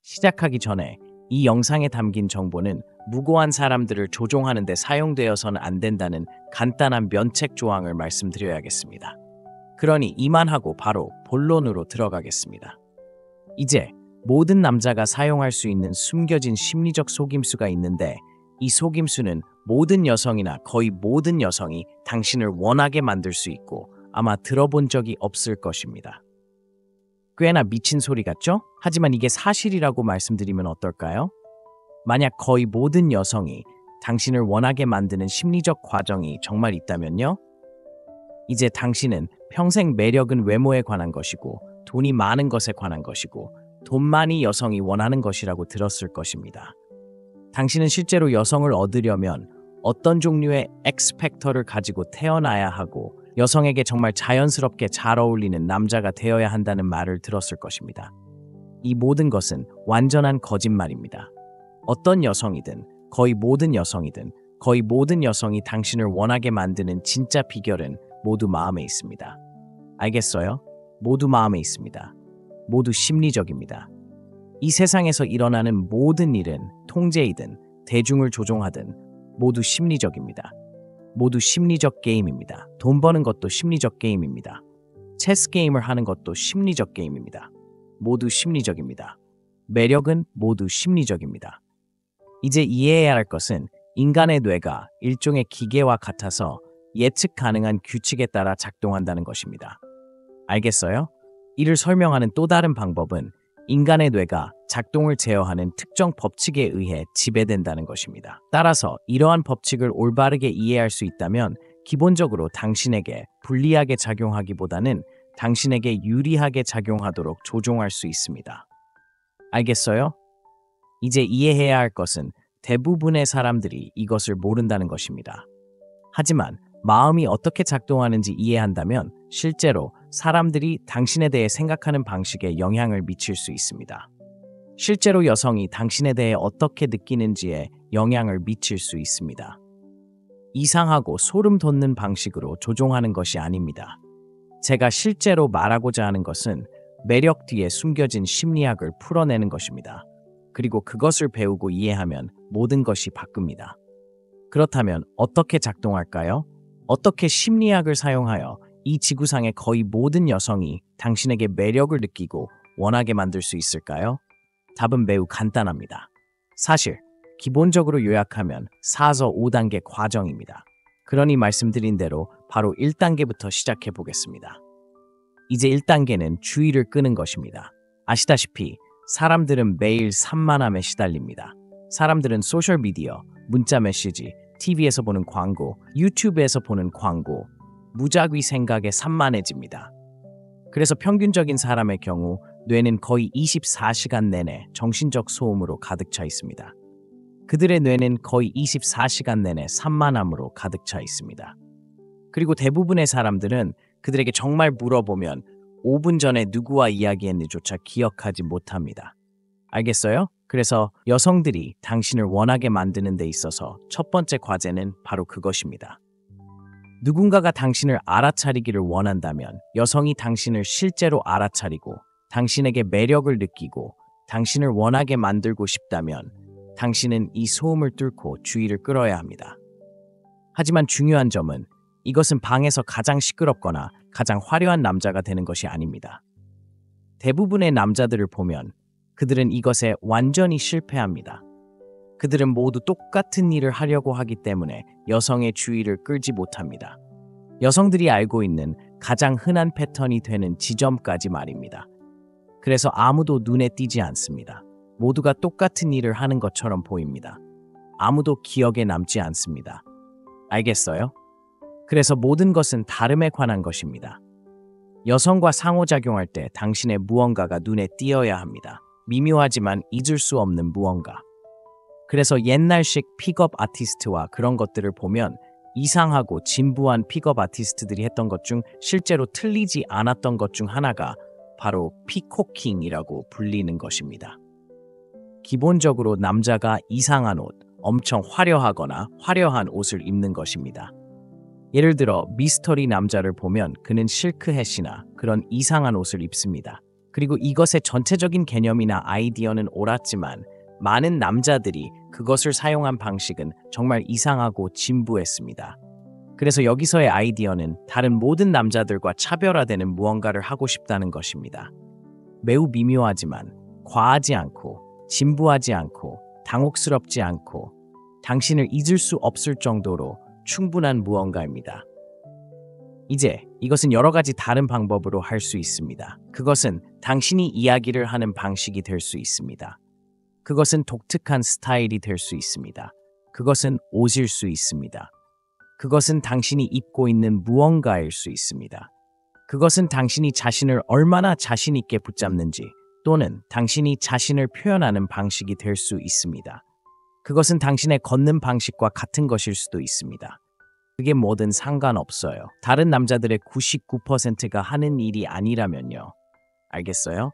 시작하기 전에 이 영상에 담긴 정보는 무고한 사람들을 조종하는 데 사용되어서는 안 된다는 간단한 면책 조항을 말씀드려야겠습니다. 그러니 이만하고 바로 본론으로 들어가겠습니다. 이제 모든 남자가 사용할 수 있는 숨겨진 심리적 속임수가 있는데 이 속임수는 모든 여성이나 거의 모든 여성이 당신을 원하게 만들 수 있고 아마 들어본 적이 없을 것입니다. 꽤나 미친 소리 같죠? 하지만 이게 사실이라고 말씀드리면 어떨까요? 만약 거의 모든 여성이 당신을 원하게 만드는 심리적 과정이 정말 있다면요? 이제 당신은 평생 매력은 외모에 관한 것이고 돈이 많은 것에 관한 것이고 돈 많이 여성이 원하는 것이라고 들었을 것입니다. 당신은 실제로 여성을 얻으려면 어떤 종류의 X팩터를 가지고 태어나야 하고 여성에게 정말 자연스럽게 잘 어울리는 남자가 되어야 한다는 말을 들었을 것입니다. 이 모든 것은 완전한 거짓말입니다. 어떤 여성이든 거의 모든 여성이든 거의 모든 여성이 당신을 원하게 만드는 진짜 비결은 모두 마음에 있습니다. 알겠어요? 모두 마음에 있습니다. 모두 심리적입니다. 이 세상에서 일어나는 모든 일은 통제이든 대중을 조종하든 모두 심리적입니다. 모두 심리적 게임입니다. 돈 버는 것도 심리적 게임입니다. 체스 게임을 하는 것도 심리적 게임입니다. 모두 심리적입니다. 매력은 모두 심리적입니다. 이제 이해해야 할 것은 인간의 뇌가 일종의 기계와 같아서 예측 가능한 규칙에 따라 작동한다는 것입니다. 알겠어요? 이를 설명하는 또 다른 방법은 인간의 뇌가 작동을 제어하는 특정 법칙에 의해 지배된다는 것입니다. 따라서 이러한 법칙을 올바르게 이해할 수 있다면 기본적으로 당신에게 불리하게 작용하기보다는 당신에게 유리하게 작용하도록 조종할 수 있습니다. 알겠어요? 이제 이해해야 할 것은 대부분의 사람들이 이것을 모른다는 것입니다. 하지만 마음이 어떻게 작동하는지 이해한다면 실제로 사람들이 당신에 대해 생각하는 방식에 영향을 미칠 수 있습니다. 실제로 여성이 당신에 대해 어떻게 느끼는지에 영향을 미칠 수 있습니다. 이상하고 소름 돋는 방식으로 조종하는 것이 아닙니다. 제가 실제로 말하고자 하는 것은 매력 뒤에 숨겨진 심리학을 풀어내는 것입니다. 그리고 그것을 배우고 이해하면 모든 것이 바뀝니다. 그렇다면 어떻게 작동할까요? 어떻게 심리학을 사용하여 이 지구상의 거의 모든 여성이 당신에게 매력을 느끼고 원하게 만들 수 있을까요? 답은 매우 간단합니다. 사실 기본적으로 요약하면 4서 5단계 과정입니다. 그러니 말씀드린 대로 바로 1단계부터 시작해 보겠습니다. 이제 1단계는 주의를 끄는 것입니다. 아시다시피 사람들은 매일 산만함에 시달립니다. 사람들은 소셜미디어, 문자 메시지, TV에서 보는 광고, 유튜브에서 보는 광고, 무작위 생각에 산만해집니다. 그래서 평균적인 사람의 경우 뇌는 거의 24시간 내내 정신적 소음으로 가득 차 있습니다. 그들의 뇌는 거의 24시간 내내 산만함으로 가득 차 있습니다. 그리고 대부분의 사람들은 그들에게 정말 물어보면 5분 전에 누구와 이야기했는지조차 기억하지 못합니다. 알겠어요? 그래서 여성들이 당신을 원하게 만드는 데 있어서 첫 번째 과제는 바로 그것입니다. 누군가가 당신을 알아차리기를 원한다면 여성이 당신을 실제로 알아차리고 당신에게 매력을 느끼고 당신을 원하게 만들고 싶다면 당신은 이 소음을 뚫고 주의를 끌어야 합니다. 하지만 중요한 점은 이것은 방에서 가장 시끄럽거나 가장 화려한 남자가 되는 것이 아닙니다. 대부분의 남자들을 보면 그들은 이것에 완전히 실패합니다. 그들은 모두 똑같은 일을 하려고 하기 때문에 여성의 주의를 끌지 못합니다. 여성들이 알고 있는 가장 흔한 패턴이 되는 지점까지 말입니다. 그래서 아무도 눈에 띄지 않습니다. 모두가 똑같은 일을 하는 것처럼 보입니다. 아무도 기억에 남지 않습니다. 알겠어요? 그래서 모든 것은 다름에 관한 것입니다. 여성과 상호작용할 때 당신의 무언가가 눈에 띄어야 합니다. 미묘하지만 잊을 수 없는 무언가. 그래서 옛날식 픽업 아티스트와 그런 것들을 보면 이상하고 진부한 픽업 아티스트들이 했던 것 중 실제로 틀리지 않았던 것 중 하나가 바로 피코킹이라고 불리는 것입니다. 기본적으로 남자가 이상한 옷, 엄청 화려하거나 화려한 옷을 입는 것입니다. 예를 들어 미스터리 남자를 보면 그는 실크햇이나 그런 이상한 옷을 입습니다. 그리고 이것의 전체적인 개념이나 아이디어는 옳았지만 많은 남자들이 그것을 사용한 방식은 정말 이상하고 진부했습니다. 그래서 여기서의 아이디어는 다른 모든 남자들과 차별화되는 무언가를 하고 싶다는 것입니다. 매우 미묘하지만 과하지 않고 진부하지 않고 당혹스럽지 않고 당신을 잊을 수 없을 정도로 충분한 무언가입니다. 이제 이것은 여러 가지 다른 방법으로 할 수 있습니다. 그것은 당신이 이야기를 하는 방식이 될 수 있습니다. 그것은 독특한 스타일이 될 수 있습니다. 그것은 옷일 수 있습니다. 그것은 당신이 입고 있는 무언가일 수 있습니다. 그것은 당신이 자신을 얼마나 자신 있게 붙잡는지 또는 당신이 자신을 표현하는 방식이 될 수 있습니다. 그것은 당신의 걷는 방식과 같은 것일 수도 있습니다. 그게 뭐든 상관없어요. 다른 남자들의 99%가 하는 일이 아니라면요. 알겠어요?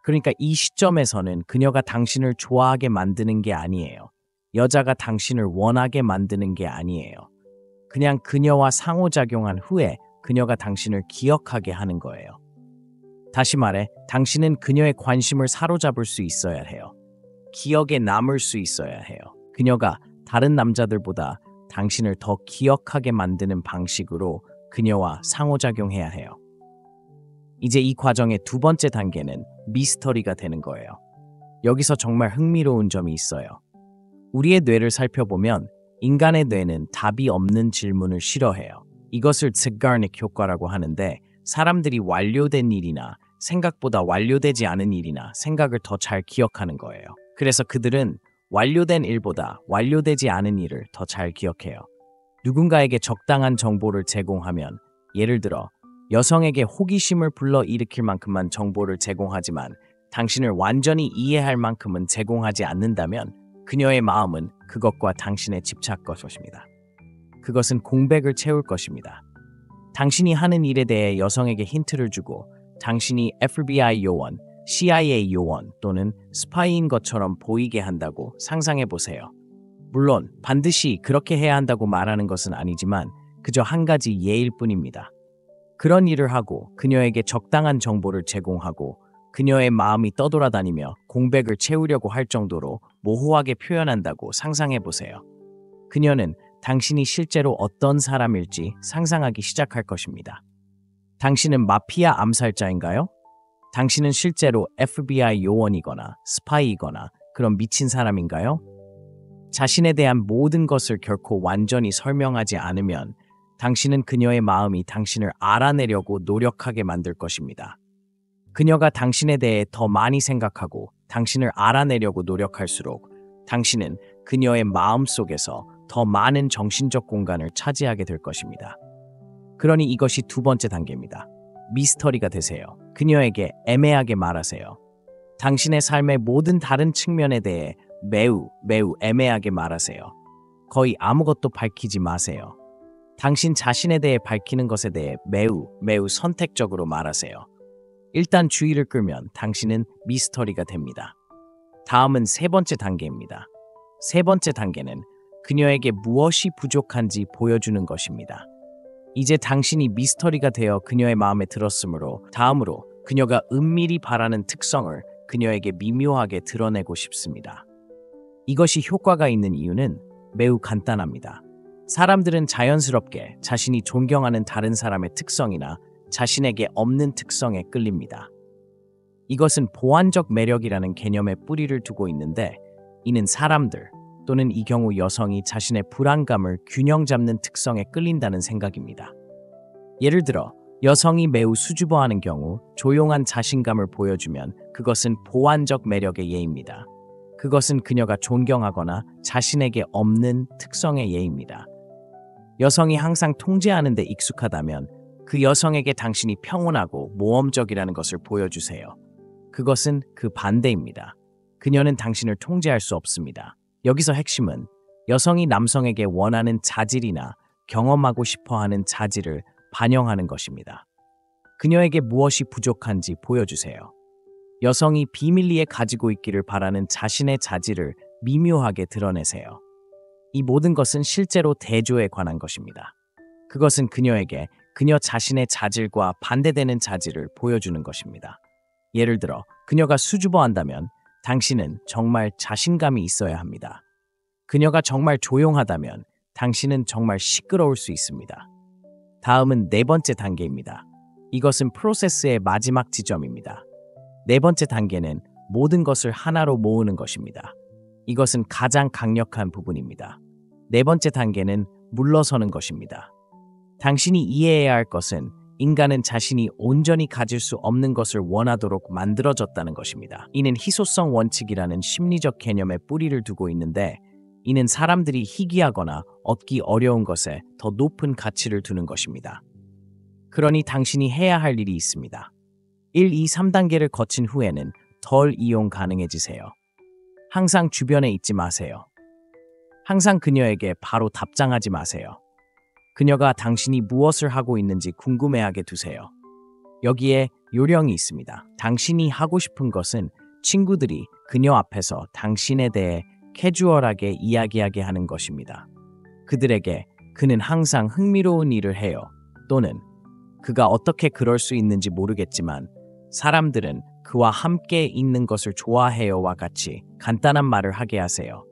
그러니까 이 시점에서는 그녀가 당신을 좋아하게 만드는 게 아니에요. 여자가 당신을 원하게 만드는 게 아니에요. 그냥 그녀와 상호작용한 후에 그녀가 당신을 기억하게 하는 거예요. 다시 말해, 당신은 그녀의 관심을 사로잡을 수 있어야 해요. 기억에 남을 수 있어야 해요. 그녀가 다른 남자들보다 당신을 더 기억하게 만드는 방식으로 그녀와 상호작용해야 해요. 이제 이 과정의 두 번째 단계는 미스터리가 되는 거예요. 여기서 정말 흥미로운 점이 있어요. 우리의 뇌를 살펴보면 인간의 뇌는 답이 없는 질문을 싫어해요. 이것을 Zeigarnik 효과라고 하는데 사람들이 완료된 일이나 생각보다 완료되지 않은 일이나 생각을 더 잘 기억하는 거예요. 그래서 그들은 완료된 일보다 완료되지 않은 일을 더 잘 기억해요. 누군가에게 적당한 정보를 제공하면, 예를 들어 여성에게 호기심을 불러일으킬 만큼만 정보를 제공하지만 당신을 완전히 이해할 만큼은 제공하지 않는다면 그녀의 마음은 그것과 당신에 집착할 것입니다. 그것은 공백을 채울 것입니다. 당신이 하는 일에 대해 여성에게 힌트를 주고 당신이 FBI 요원, CIA 요원 또는 스파이인 것처럼 보이게 한다고 상상해 보세요. 물론 반드시 그렇게 해야 한다고 말하는 것은 아니지만 그저 한 가지 예일 뿐입니다. 그런 일을 하고 그녀에게 적당한 정보를 제공하고 그녀의 마음이 떠돌아다니며 공백을 채우려고 할 정도로 모호하게 표현한다고 상상해 보세요. 그녀는 당신이 실제로 어떤 사람일지 상상하기 시작할 것입니다. 당신은 마피아 암살자인가요? 당신은 실제로 FBI 요원이거나 스파이이거나 그런 미친 사람인가요? 자신에 대한 모든 것을 결코 완전히 설명하지 않으면 당신은 그녀의 마음이 당신을 알아내려고 노력하게 만들 것입니다. 그녀가 당신에 대해 더 많이 생각하고 당신을 알아내려고 노력할수록 당신은 그녀의 마음 속에서 더 많은 정신적 공간을 차지하게 될 것입니다. 그러니 이것이 두 번째 단계입니다. 미스터리가 되세요. 그녀에게 애매하게 말하세요. 당신의 삶의 모든 다른 측면에 대해 매우 애매하게 말하세요. 거의 아무것도 밝히지 마세요. 당신 자신에 대해 밝히는 것에 대해 매우 선택적으로 말하세요. 일단 주의를 끌면 당신은 미스터리가 됩니다. 다음은 세 번째 단계입니다. 세 번째 단계는 그녀에게 무엇이 부족한지 보여주는 것입니다. 이제 당신이 미스터리가 되어 그녀의 마음에 들었으므로 다음으로 그녀가 은밀히 바라는 특성을 그녀에게 미묘하게 드러내고 싶습니다. 이것이 효과가 있는 이유는 매우 간단합니다. 사람들은 자연스럽게 자신이 존경하는 다른 사람의 특성이나 자신에게 없는 특성에 끌립니다. 이것은 보완적 매력이라는 개념에 뿌리를 두고 있는데 이는 사람들 또는 이 경우 여성이 자신의 불안감을 균형 잡는 특성에 끌린다는 생각입니다. 예를 들어 여성이 매우 수줍어하는 경우 조용한 자신감을 보여주면 그것은 보완적 매력의 예입니다. 그것은 그녀가 존경하거나 자신에게 없는 특성의 예입니다. 여성이 항상 통제하는 데 익숙하다면 그 여성에게 당신이 평온하고 모험적이라는 것을 보여주세요. 그것은 그 반대입니다. 그녀는 당신을 통제할 수 없습니다. 여기서 핵심은 여성이 남성에게 원하는 자질이나 경험하고 싶어하는 자질을 반영하는 것입니다. 그녀에게 무엇이 부족한지 보여주세요. 여성이 비밀리에 가지고 있기를 바라는 자신의 자질을 미묘하게 드러내세요. 이 모든 것은 실제로 대조에 관한 것입니다. 그것은 그녀에게 그녀 자신의 자질과 반대되는 자질을 보여주는 것입니다. 예를 들어 그녀가 수줍어한다면 당신은 정말 자신감이 있어야 합니다. 그녀가 정말 조용하다면 당신은 정말 시끄러울 수 있습니다. 다음은 네 번째 단계입니다. 이것은 프로세스의 마지막 지점입니다. 네 번째 단계는 모든 것을 하나로 모으는 것입니다. 이것은 가장 강력한 부분입니다. 네 번째 단계는 물러서는 것입니다. 당신이 이해해야 할 것은 인간은 자신이 온전히 가질 수 없는 것을 원하도록 만들어졌다는 것입니다. 이는 희소성 원칙이라는 심리적 개념에 뿌리를 두고 있는데, 이는 사람들이 희귀하거나 얻기 어려운 것에 더 높은 가치를 두는 것입니다. 그러니 당신이 해야 할 일이 있습니다. 1, 2, 3단계를 거친 후에는 덜 이용 가능해지세요. 항상 주변에 있지 마세요. 항상 그녀에게 바로 답장하지 마세요. 그녀가 당신이 무엇을 하고 있는지 궁금해하게 두세요. 여기에 요령이 있습니다. 당신이 하고 싶은 것은 친구들이 그녀 앞에서 당신에 대해 캐주얼하게 이야기하게 하는 것입니다. 그들에게 그는 항상 흥미로운 일을 해요. 또는 그가 어떻게 그럴 수 있는지 모르겠지만 사람들은 그와 함께 있는 것을 좋아해요와 같이 간단한 말을 하게 하세요.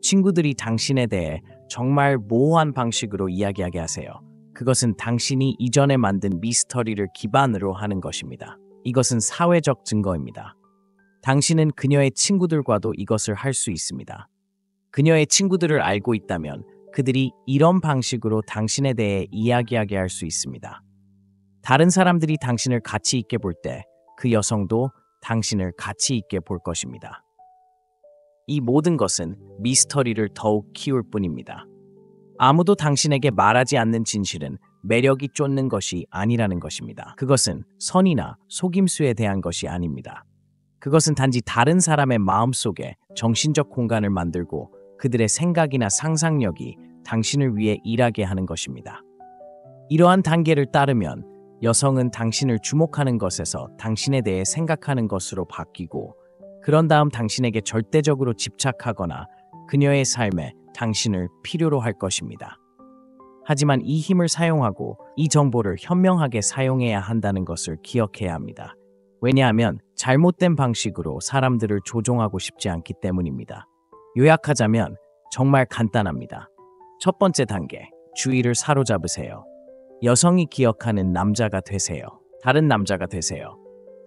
친구들이 당신에 대해 정말 모호한 방식으로 이야기하게 하세요. 그것은 당신이 이전에 만든 미스터리를 기반으로 하는 것입니다. 이것은 사회적 증거입니다. 당신은 그녀의 친구들과도 이것을 할 수 있습니다. 그녀의 친구들을 알고 있다면 그들이 이런 방식으로 당신에 대해 이야기하게 할 수 있습니다. 다른 사람들이 당신을 가치 있게 볼 때 그 여성도 당신을 가치 있게 볼 것입니다. 이 모든 것은 미스터리를 더욱 키울 뿐입니다. 아무도 당신에게 말하지 않는 진실은 매력이 쫓는 것이 아니라는 것입니다. 그것은 선이나 속임수에 대한 것이 아닙니다. 그것은 단지 다른 사람의 마음속에 정신적 공간을 만들고 그들의 생각이나 상상력이 당신을 위해 일하게 하는 것입니다. 이러한 단계를 따르면 여성은 당신을 주목하는 것에서 당신에 대해 생각하는 것으로 바뀌고, 그런 다음 당신에게 절대적으로 집착하거나 그녀의 삶에 당신을 필요로 할 것입니다. 하지만 이 힘을 사용하고 이 정보를 현명하게 사용해야 한다는 것을 기억해야 합니다. 왜냐하면 잘못된 방식으로 사람들을 조종하고 싶지 않기 때문입니다. 요약하자면 정말 간단합니다. 첫 번째 단계, 주의를 사로잡으세요. 여성이 기억하는 남자가 되세요. 다른 남자가 되세요.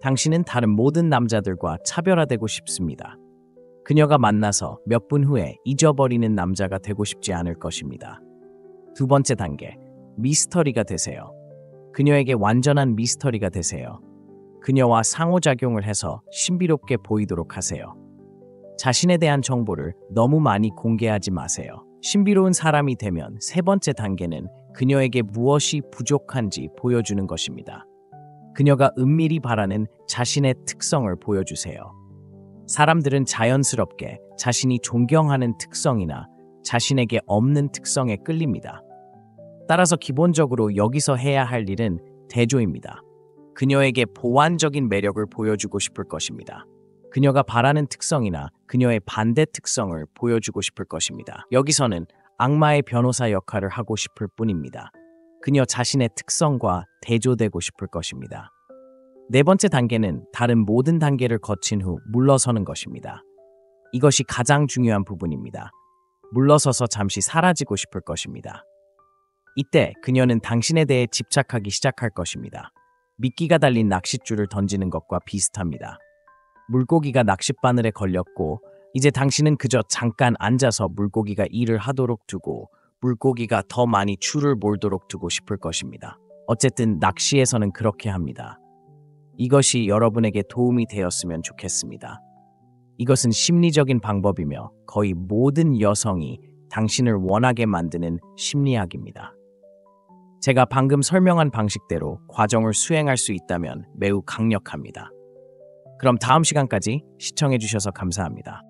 당신은 다른 모든 남자들과 차별화되고 싶습니다. 그녀가 만나서 몇 분 후에 잊어버리는 남자가 되고 싶지 않을 것입니다. 두 번째 단계, 미스터리가 되세요. 그녀에게 완전한 미스터리가 되세요. 그녀와 상호작용을 해서 신비롭게 보이도록 하세요. 자신에 대한 정보를 너무 많이 공개하지 마세요. 신비로운 사람이 되면 세 번째 단계는 그녀에게 무엇이 부족한지 보여주는 것입니다. 그녀가 은밀히 바라는 자신의 특성을 보여주세요. 사람들은 자연스럽게 자신이 존경하는 특성이나 자신에게 없는 특성에 끌립니다. 따라서 기본적으로 여기서 해야 할 일은 대조입니다. 그녀에게 보완적인 매력을 보여주고 싶을 것입니다. 그녀가 바라는 특성이나 그녀의 반대 특성을 보여주고 싶을 것입니다. 여기서는 악마의 변호사 역할을 하고 싶을 뿐입니다. 그녀 자신의 특성과 대조되고 싶을 것입니다. 네 번째 단계는 다른 모든 단계를 거친 후 물러서는 것입니다. 이것이 가장 중요한 부분입니다. 물러서서 잠시 사라지고 싶을 것입니다. 이때 그녀는 당신에 대해 집착하기 시작할 것입니다. 미끼가 달린 낚싯줄을 던지는 것과 비슷합니다. 물고기가 낚싯바늘에 걸렸고 이제 당신은 그저 잠깐 앉아서 물고기가 일을 하도록 두고 물고기가 더 많이 줄을 몰도록 두고 싶을 것입니다. 어쨌든 낚시에서는 그렇게 합니다. 이것이 여러분에게 도움이 되었으면 좋겠습니다. 이것은 심리적인 방법이며 거의 모든 여성이 당신을 원하게 만드는 심리학입니다. 제가 방금 설명한 방식대로 과정을 수행할 수 있다면 매우 강력합니다. 그럼 다음 시간까지 시청해주셔서 감사합니다.